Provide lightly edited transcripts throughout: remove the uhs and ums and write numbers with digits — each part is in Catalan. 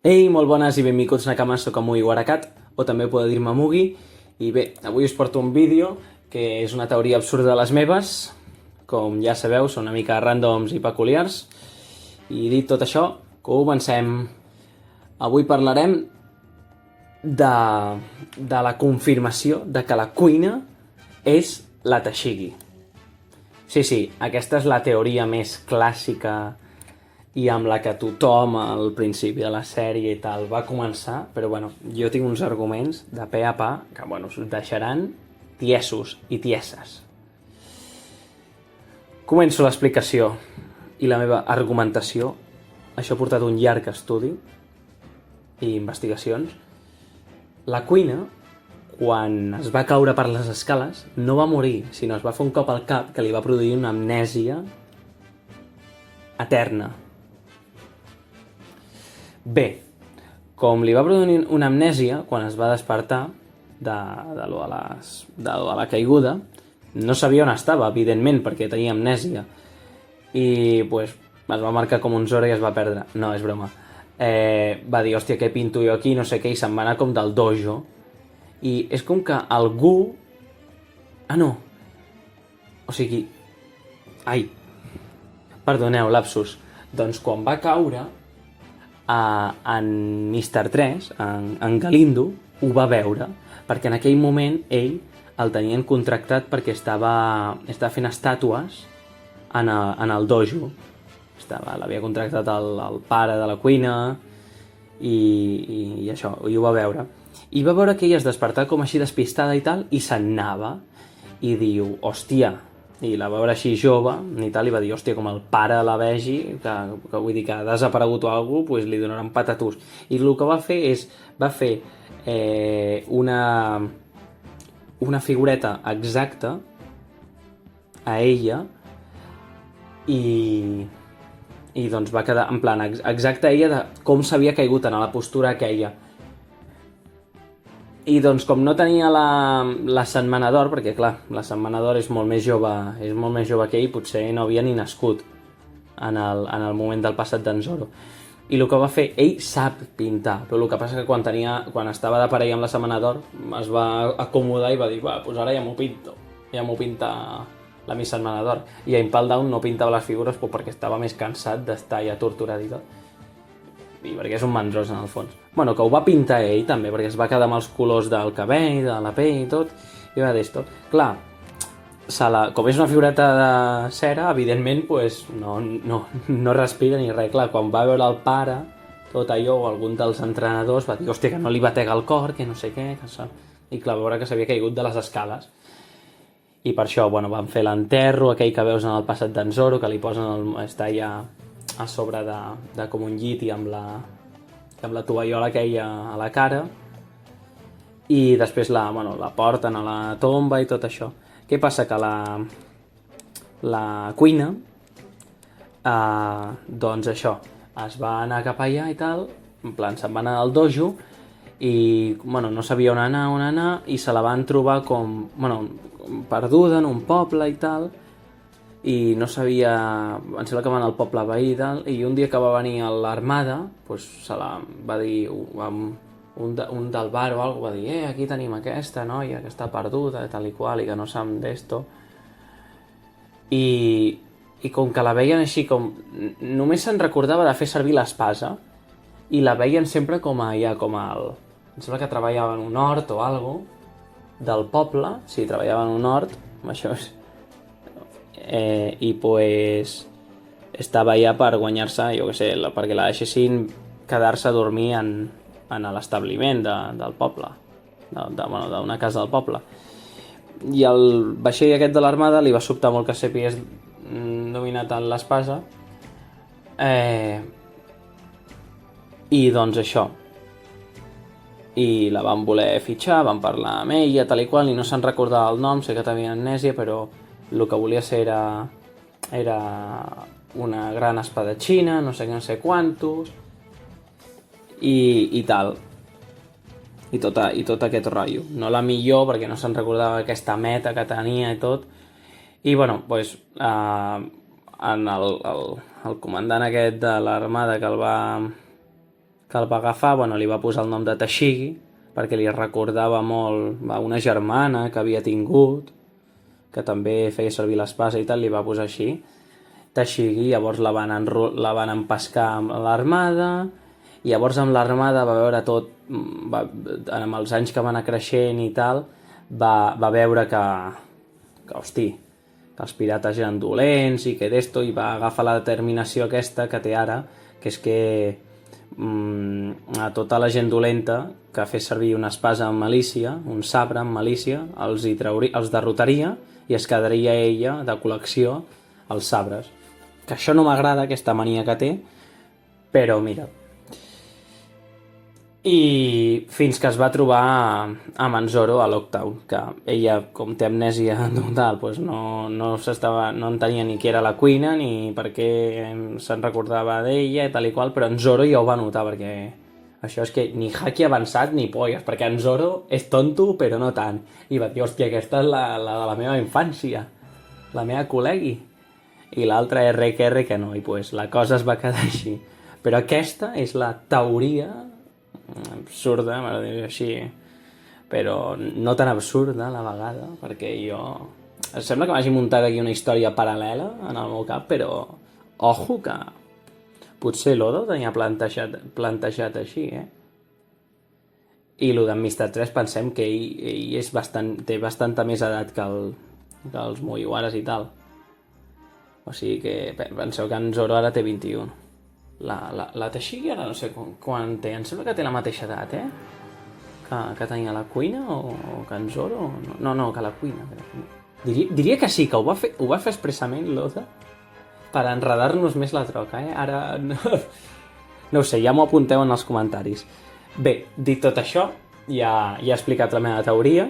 Ei, molt bones i benvinguts Nakamas, soc Amui Warakat, o també podeu dir-me Mugi. I bé, avui us porto un vídeo que és una teoria absurda de les meves. Com ja sabeu, són una mica randoms i peculiars. I dit tot això, comencem. Avui parlarem de la confirmació de que la cuina és la Tashigi. Sí, aquesta és la teoria més clàssica i amb la que tothom al principi de la sèrie i tal va començar, però bueno, jo tinc uns arguments de pe a pa que bueno, us deixaran tiesos i tieses. Començo l'explicació i la meva argumentació. Això ha portat un llarg estudi i investigacions. La cuina, quan es va caure per les escales, no va morir, sinó es va fer un cop al cap que li va produir una amnèsia eterna. Bé, com li va produir una amnèsia, quan es va despertar de la caiguda, no sabia on estava, evidentment, perquè tenia amnèsia. I pues, es va marcar com un Zoro i es va perdre. No, és broma. Va dir, hòstia, què pinto jo aquí, no sé què, i se'n va anar com del dojo. I és com que algú... Ah, no. O sigui... Ai. Perdoneu, lapsus. Doncs quan va caure, en Mr. 3, en Galindo, ho va veure, perquè en aquell moment ell el tenien contractat perquè estava fent estàtues en el dojo. L'havia contractat el pare de la cuina i això, i ho va veure. I va veure que ella es despertava com així despistada i tal, i se'n anava, i diu, hòstia, i la va veure així jove i tal, i va dir, hòstia, com el pare la vegi, que vull dir que ha desaparegut o alguna cosa, pues li donaran patatús. I el que va fer és, va fer una figureta exacta a ella i doncs va quedar en plan exacta a ella de com s'havia caigut en la postura aquella. I doncs com no tenia la setmana d'or, perquè clar, la setmana d'or és molt més jove que ell, potser no havia ni nascut en el moment del passat d'en Zoro. I el que va fer, ell sap pintar, però el que passa que quan estava de parella amb la setmana d'or es va acomodar i va dir, va, doncs ara ja m'ho pinto, ja m'ho pinta la mi setmana d'or. I a Impel Down no pintava les figures perquè estava més cansat d'estar ja torturat i tot. I perquè és un mandrós en el fons. Bueno, que ho va pintar ell també, perquè es va quedar amb els colors del cabell, de la pell i tot, i va d'esto. Clar, com és una figureta de cera, evidentment pues, no respira ni res. Clar, quan va veure el pare, tot allò, o algun dels entrenadors, va dir, hòstia, que no li batega el cor, que no sé què, i clar, va veure que s'havia caigut de les escales. I per això, bueno, van fer l'enterro, aquell que veus en el passat d'en Zoro, que li posen està ja a sobre de com un llit i amb la tovallola aquella a la cara, i després la porten a la tomba i tot això. Què passa? Que la cuina doncs això, es va anar cap allà i tal, en plan se'n va anar al dojo i no sabia on anar i se la van trobar com perduda en un poble i tal, i no sabia, em sembla que van al poble veí i tal, i un dia que va venir l'armada, pues, se la va dir un del bar o alguna cosa, va dir, aquí tenim aquesta noia que està perduda, tal i qual, i que no sap d'esto. I com que la veien així com... Només se'n recordava de fer servir l'espasa, i la veien sempre com el... Em sembla que treballava en un hort o alguna cosa del poble, sí, treballava en un hort, això és... I pues estava allà per guanyar-se, jo què sé, perquè la deixessin quedar-se a dormir en l'establiment del poble, d'una casa del poble. I el vaixell aquest de l'armada li va sobtar molt que s'hagués dominat en l'espasa, i doncs això, i la van voler fitxar, van parlar amb ella, tal i qual, i no se'n recordava el nom, sé que tenia amnèsia, però el que volia ser era una gran espadatxina, no sé quantos, i tal. I tot aquest rotllo. No la millor, perquè no se'n recordava aquesta meta que tenia i tot. I bueno, doncs, el comandant aquest de l'armada que el va que el va agafar, bueno, li va posar el nom de Tashigi, perquè li recordava molt a una germana que havia tingut, que també feia servir l'espasa i tal, li va posar així, Tashigi. Llavors la van empescar amb l'armada, i llavors amb l'armada va veure tot, amb els anys que va anar creixent i tal, va veure que hosti, que els pirates eren dolents i que d'esto, i va agafar la determinació aquesta que té ara, que és que a tota la gent dolenta que fes servir una espasa amb malícia, un sabre amb malícia, els derrotaria i es quedaria ella de col·lecció els sabres. Que això no m'agrada, aquesta mania que té, però mira. I fins que es va trobar amb en Zoro a Lockdown, que ella, com té amnèsia total, doncs no entenia ni què era la cuina ni per què se'n recordava d'ella i tal i qual, però en Zoro ja ho va notar, perquè això és que ni haki avançat ni polles, perquè en Zoro és tonto però no tant, i va dir, hòstia, aquesta és la de la meva infància, la meva col·legui, i l'altra RQR que no, i pues la cosa es va quedar així. Però aquesta és la teoria absurda, m'agradaria dir així, però no tan absurda a la vegada, perquè jo... Em sembla que m'hagi muntat aquí una història paral·lela en el meu cap, però ojo que potser l'Oda ho tenia plantejat així, I el d'en Mr. 3 pensem que ell és té bastanta més edat que els Mugiwaras i tal. O sigui que penseu que en Zoro ara té 21. La Tashigi ara no sé quan té, em sembla que té la mateixa edat, que tenia la cuina o que en Zoro? No, que la cuina. Diria que sí, que ho va fer expressament l'Oda per enredar-nos més la troca, Ara no ho sé, ja m'ho apunteu en els comentaris. Bé, dit tot això, ja he explicat la meva teoria,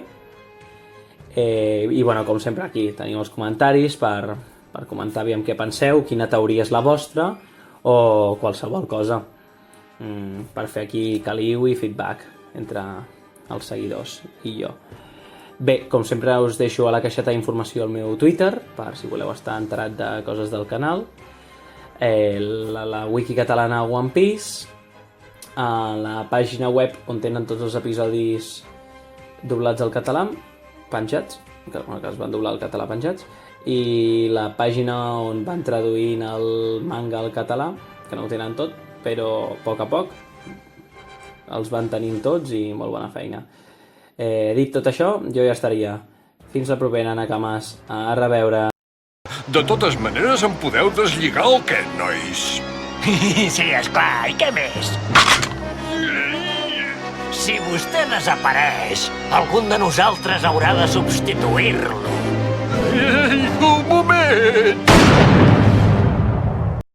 i bueno, com sempre aquí teniu els comentaris per comentar aviam què penseu, quina teoria és la vostra, o qualsevol cosa, per fer aquí caliu i feedback entre els seguidors i jo. Bé, com sempre us deixo a la caixeta d'informació el meu Twitter, per si voleu estar enterat de coses del canal, la wiki catalana One Piece, la pàgina web on tenen tots els episodis doblats al català, penjats, que es van doblar al català penjats, i la pàgina on van traduint el manga al català, que no ho tenen tot, però a poc els van tenint tots i molt bona feina. Dit tot això, jo ja estaria. Fins la propera, Nakamas. A reveure. De totes maneres, em podeu deslligar el què, nois? Sí, esclar, i què més? Si vostè desapareix, algun de nosaltres haurà de substituir-lo. Un moment!